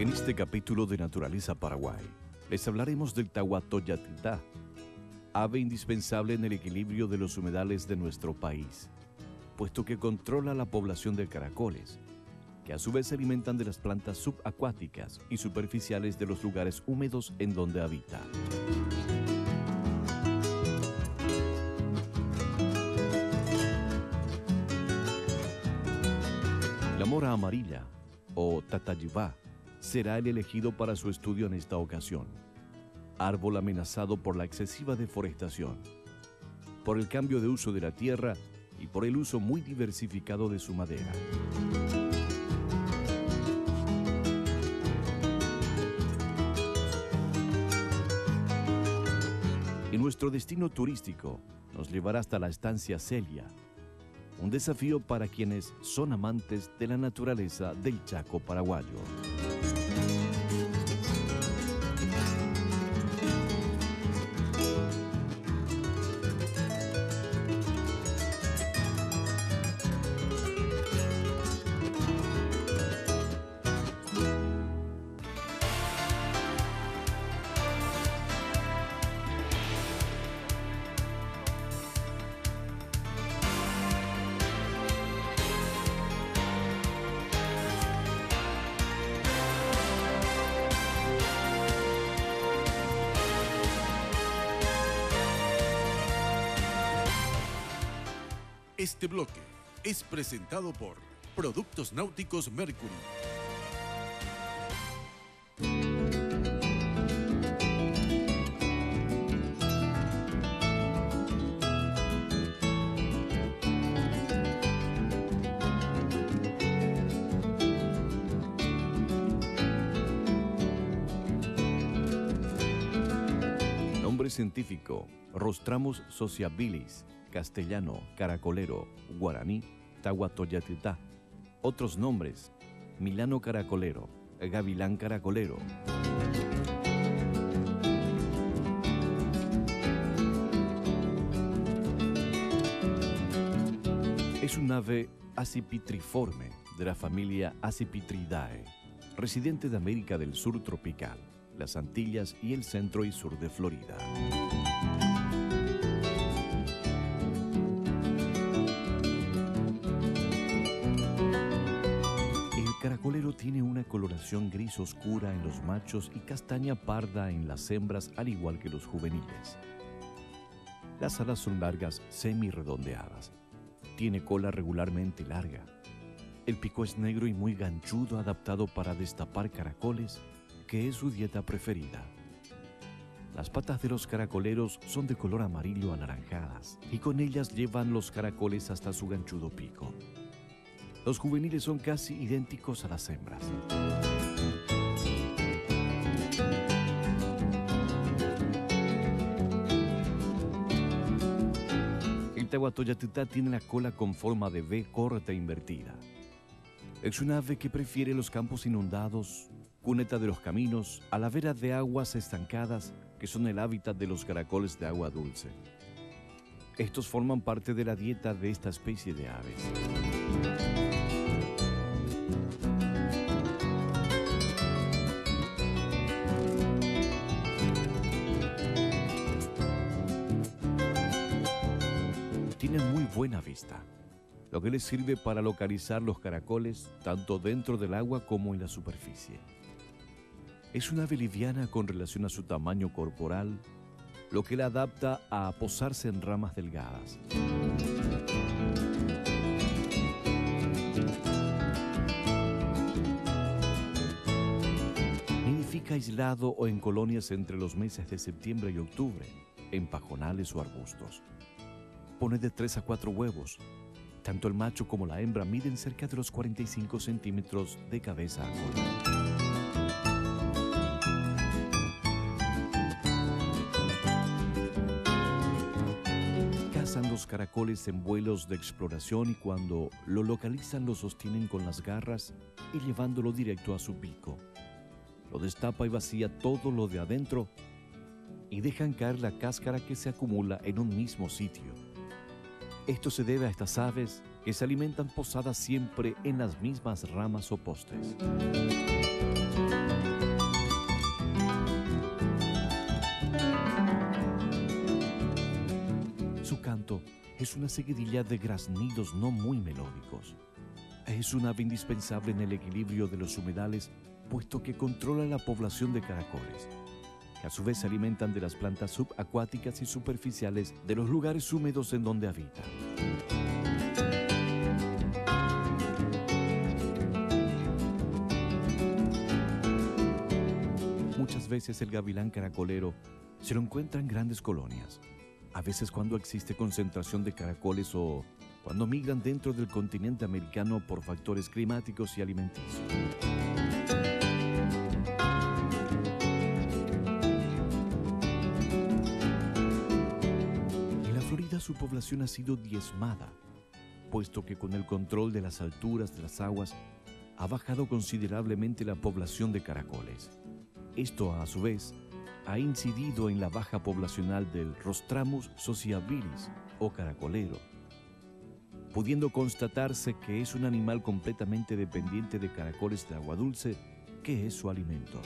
En este capítulo de Naturaleza Paraguay, les hablaremos del tahuatoyatitá, ave indispensable en el equilibrio de los humedales de nuestro país, puesto que controla la población de caracoles, que a su vez se alimentan de las plantas subacuáticas y superficiales de los lugares húmedos en donde habita. La mora amarilla, o tatayibá, será el elegido para su estudio en esta ocasión. Árbol amenazado por la excesiva deforestación, por el cambio de uso de la tierra y por el uso muy diversificado de su madera. Y nuestro destino turístico nos llevará hasta la estancia Celia, un desafío para quienes son amantes de la naturaleza del Chaco paraguayo. Este bloque es presentado por Productos Náuticos Mercury. Nombre científico: Rostramus sociabilis. Castellano, caracolero, guaraní, tahuatoyatitá. Otros nombres: milano caracolero, gavilán caracolero. Es un ave acipitriforme de la familia Accipitridae, residente de América del Sur tropical, las Antillas y el centro y sur de Florida. El caracolero tiene una coloración gris oscura en los machos y castaña parda en las hembras, al igual que los juveniles. Las alas son largas, semi-redondeadas. Tiene cola regularmente larga. El pico es negro y muy ganchudo, adaptado para destapar caracoles, que es su dieta preferida. Las patas de los caracoleros son de color amarillo anaranjadas y con ellas llevan los caracoles hasta su ganchudo pico. Los juveniles son casi idénticos a las hembras. El tahuatoyatitá tiene la cola con forma de V corta e invertida. Es un ave que prefiere los campos inundados, cuneta de los caminos, a la vera de aguas estancadas, que son el hábitat de los caracoles de agua dulce. Estos forman parte de la dieta de esta especie de aves. Tienen muy buena vista, lo que les sirve para localizar los caracoles tanto dentro del agua como en la superficie. Es una ave liviana con relación a su tamaño corporal, lo que la adapta a posarse en ramas delgadas. Nidifica aislado o en colonias entre los meses de septiembre y octubre, en pajonales o arbustos. Pone de 3 a 4 huevos. Tanto el macho como la hembra miden cerca de los 45 centímetros de cabeza a cola. Cazan los caracoles en vuelos de exploración y cuando lo localizan lo sostienen con las garras y llevándolo directo a su pico. Lo destapa y vacía todo lo de adentro y dejan caer la cáscara que se acumula en un mismo sitio. Esto se debe a estas aves que se alimentan posadas siempre en las mismas ramas o postes. Su canto es una seguidilla de graznidos no muy melódicos. Es un ave indispensable en el equilibrio de los humedales, puesto que controla la población de caracoles, que a su vez se alimentan de las plantas subacuáticas y superficiales de los lugares húmedos en donde habita. Muchas veces el gavilán caracolero se lo encuentra en grandes colonias, a veces cuando existe concentración de caracoles o cuando migran dentro del continente americano por factores climáticos y alimenticios. En la Florida su población ha sido diezmada, puesto que con el control de las alturas de las aguas ha bajado considerablemente la población de caracoles. Esto, a su vez, ha incidido en la baja poblacional del Rostramus sociabilis o caracolero, pudiendo constatarse que es un animal completamente dependiente de caracoles de agua dulce, que es su alimento.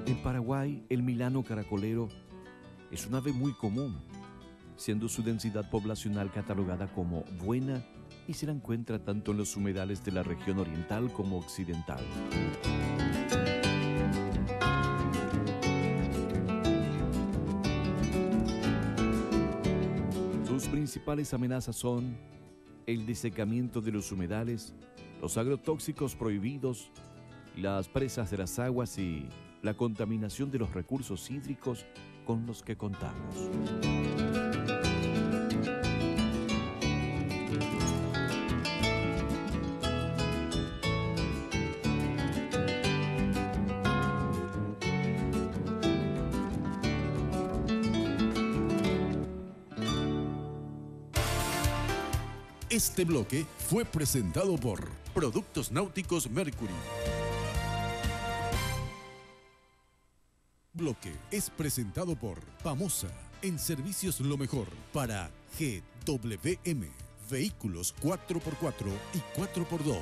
En Paraguay, el milano caracolero es un ave muy común, siendo su densidad poblacional catalogada como buena y se la encuentra tanto en los humedales de la región oriental como occidental. Sus principales amenazas son el desecamiento de los humedales, los agrotóxicos prohibidos, las presas de las aguas y la contaminación de los recursos hídricos con los que contamos. Este bloque fue presentado por Productos Náuticos Mercury. Bloque es presentado por Pamosa, en servicios lo mejor para GWM, vehículos 4x4 y 4x2.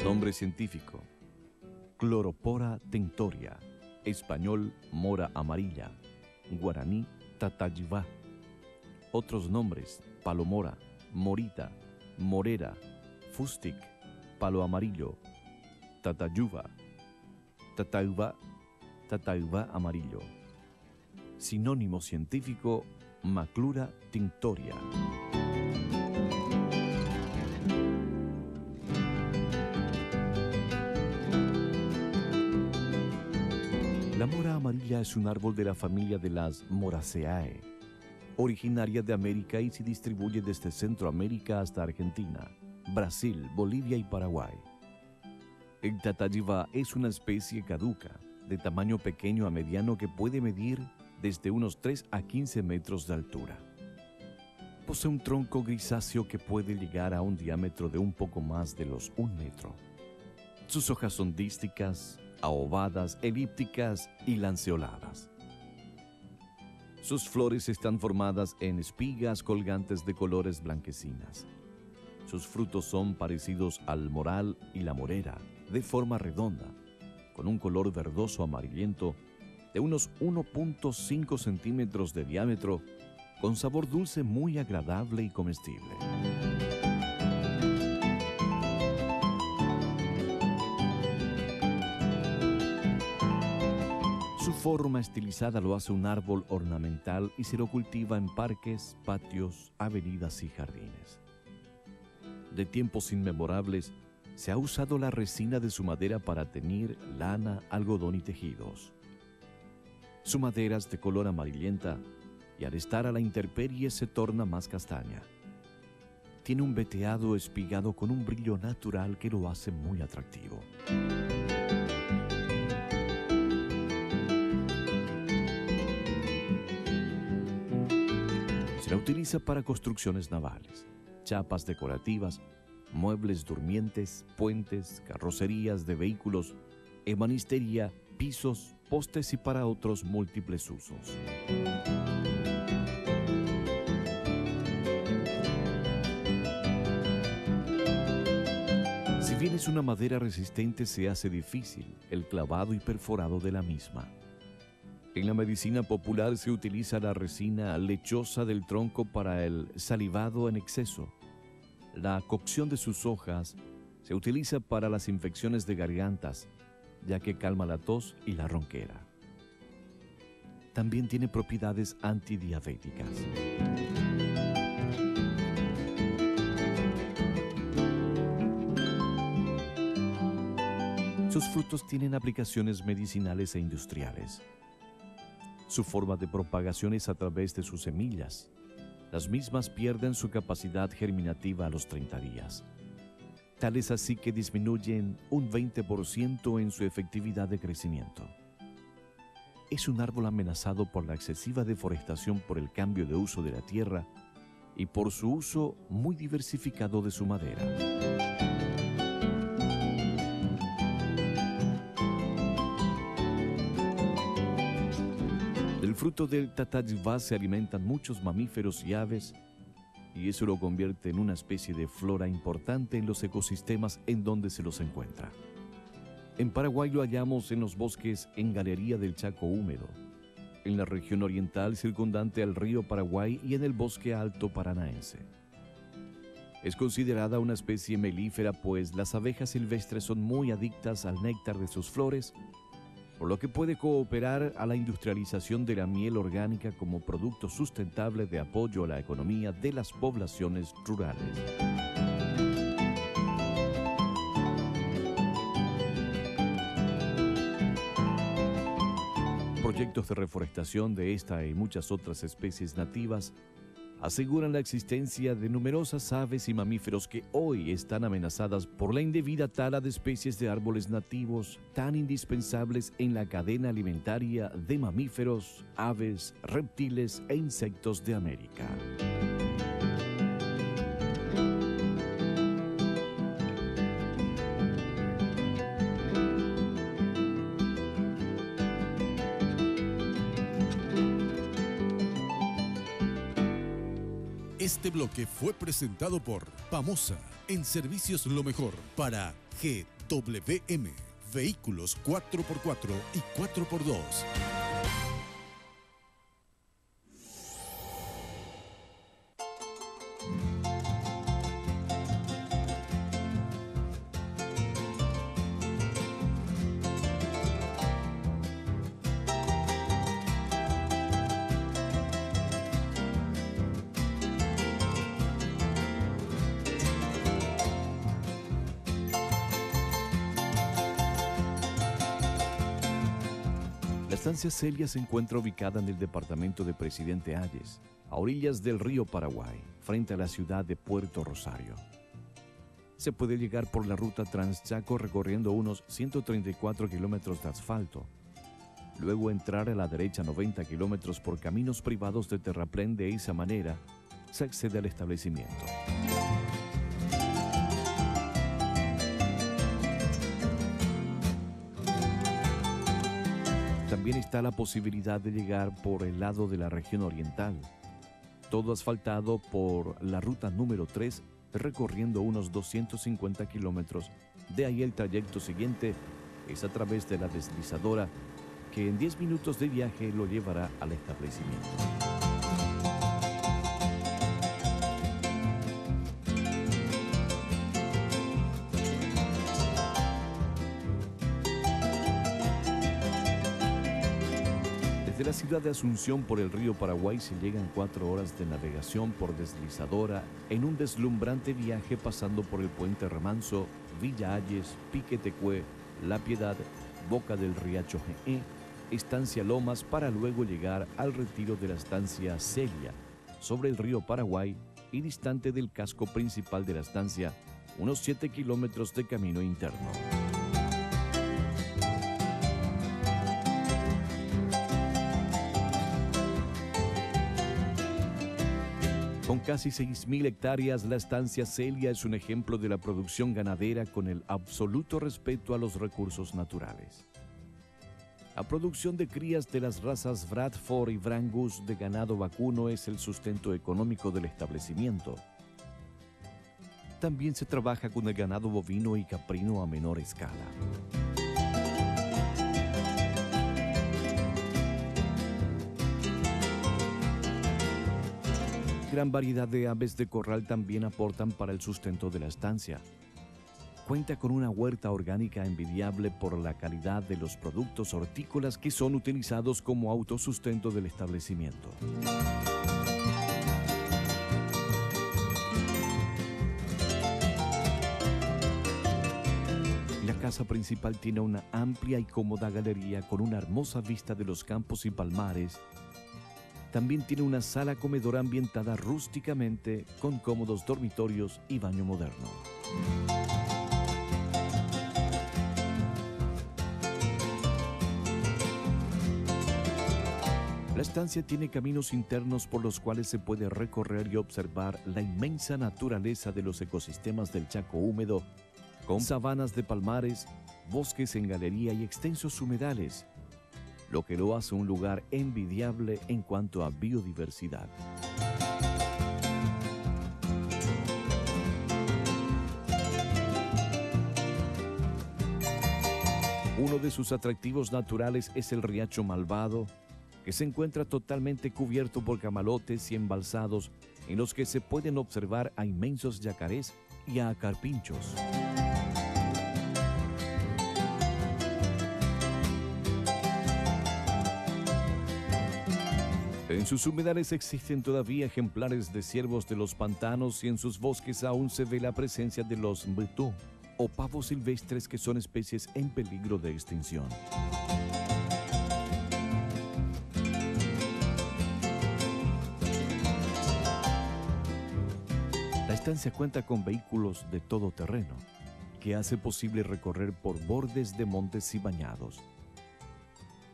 Nombre científico: Chloropora tinctoria, español mora amarilla, guaraní tatayivá. Otros nombres: palomora, morita, morera, fustic, palo amarillo, tatayuva, tatayuva amarillo. Sinónimo científico: Maclura tinctoria. La mora amarilla es un árbol de la familia de las Moraceae, originaria de América y se distribuye desde Centroamérica hasta Argentina, Brasil, Bolivia y Paraguay. El tatayivá es una especie caduca, de tamaño pequeño a mediano que puede medir desde unos 3 a 15 metros de altura. Posee un tronco grisáceo que puede llegar a un diámetro de un poco más de los 1 metro. Sus hojas son dísticas, aovadas, elípticas y lanceoladas. Sus flores están formadas en espigas colgantes de colores blanquecinas. Sus frutos son parecidos al moral y la morera, de forma redonda, con un color verdoso amarillento de unos 1.5 centímetros de diámetro, con sabor dulce muy agradable y comestible. Su forma estilizada lo hace un árbol ornamental y se lo cultiva en parques, patios, avenidas y jardines. De tiempos inmemorables, se ha usado la resina de su madera para teñir lana, algodón y tejidos. Su madera es de color amarillenta y al estar a la intemperie se torna más castaña. tiene un veteado espigado con un brillo natural que lo hace muy atractivo. Se la utiliza para construcciones navales, chapas decorativas, muebles durmientes, puentes, carrocerías de vehículos, ebanistería, pisos, postes y para otros múltiples usos. Si bien es una madera resistente, se hace difícil el clavado y perforado de la misma. En la medicina popular se utiliza la resina lechosa del tronco para el salivado en exceso. La cocción de sus hojas se utiliza para las infecciones de gargantas, ya que calma la tos y la ronquera. También tiene propiedades antidiabéticas. Sus frutos tienen aplicaciones medicinales e industriales. Su forma de propagación es a través de sus semillas. Las mismas pierden su capacidad germinativa a los 30 días. Tal es así que disminuyen un 20% en su efectividad de crecimiento. Es un árbol amenazado por la excesiva deforestación por el cambio de uso de la tierra y por su uso muy diversificado de su madera. Del fruto del tatayvá se alimentan muchos mamíferos y aves, y eso lo convierte en una especie de flora importante en los ecosistemas en donde se los encuentra. En Paraguay lo hallamos en los bosques en galería del Chaco húmedo, en la región oriental circundante al río Paraguay y en el bosque alto paranaense. Es considerada una especie melífera, pues las abejas silvestres son muy adictas al néctar de sus flores, por lo que puede cooperar a la industrialización de la miel orgánica como producto sustentable de apoyo a la economía de las poblaciones rurales. Proyectos de reforestación de esta y muchas otras especies nativas aseguran la existencia de numerosas aves y mamíferos que hoy están amenazadas por la indebida tala de especies de árboles nativos tan indispensables en la cadena alimentaria de mamíferos, aves, reptiles e insectos de América. Este bloque fue presentado por Pamosa, en servicios lo mejor para GWM, vehículos 4x4 y 4x2. La estancia Celia se encuentra ubicada en el departamento de Presidente Hayes, a orillas del río Paraguay, frente a la ciudad de Puerto Rosario. Se puede llegar por la ruta Transchaco recorriendo unos 134 kilómetros de asfalto, luego entrar a la derecha 90 kilómetros por caminos privados de terraplén. De esa manera se accede al establecimiento. También está la posibilidad de llegar por el lado de la región oriental, todo asfaltado por la ruta número 3, recorriendo unos 250 kilómetros. De ahí el trayecto siguiente es a través de la deslizadora, que en 10 minutos de viaje lo llevará al establecimiento. Desde la ciudad de Asunción por el río Paraguay se llegan 4 horas de navegación por deslizadora en un deslumbrante viaje pasando por el Puente Remanso, Villa Hayes, Pique Tecué, La Piedad, Boca del Riacho GE, Estancia Lomas, para luego llegar al retiro de la estancia Celia sobre el río Paraguay y distante del casco principal de la estancia, unos 7 kilómetros de camino interno. Con casi 6.000 hectáreas, la estancia Celia es un ejemplo de la producción ganadera con el absoluto respeto a los recursos naturales. La producción de crías de las razas Bradford y Brangus de ganado vacuno es el sustento económico del establecimiento. También se trabaja con el ganado bovino y caprino a menor escala. Gran variedad de aves de corral también aportan para el sustento de la estancia. Cuenta con una huerta orgánica envidiable por la calidad de los productos hortícolas que son utilizados como autosustento del establecimiento. La casa principal tiene una amplia y cómoda galería con una hermosa vista de los campos y palmares. También tiene una sala comedora ambientada rústicamente con cómodos dormitorios y baño moderno. La estancia tiene caminos internos por los cuales se puede recorrer y observar la inmensa naturaleza de los ecosistemas del Chaco húmedo, con sabanas de palmares, bosques en galería y extensos humedales, lo que lo hace un lugar envidiable en cuanto a biodiversidad. Uno de sus atractivos naturales es el Riacho Malvado, que se encuentra totalmente cubierto por camalotes y embalsados en los que se pueden observar a inmensos yacarés y a carpinchos. En sus humedales existen todavía ejemplares de ciervos de los pantanos y en sus bosques aún se ve la presencia de los mbetú o pavos silvestres, que son especies en peligro de extinción. La estancia cuenta con vehículos de todo terreno, que hace posible recorrer por bordes de montes y bañados.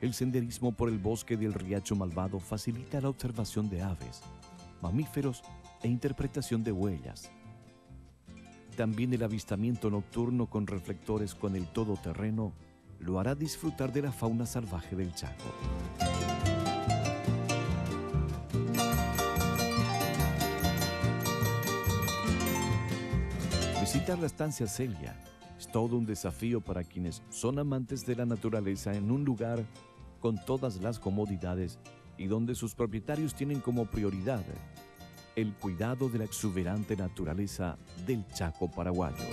El senderismo por el bosque del Riacho Malvado facilita la observación de aves, mamíferos e interpretación de huellas. También el avistamiento nocturno con reflectores con el todoterreno lo hará disfrutar de la fauna salvaje del Chaco. Visitar la estancia Celia es todo un desafío para quienes son amantes de la naturaleza en un lugar con todas las comodidades y donde sus propietarios tienen como prioridad el cuidado de la exuberante naturaleza del Chaco paraguayo.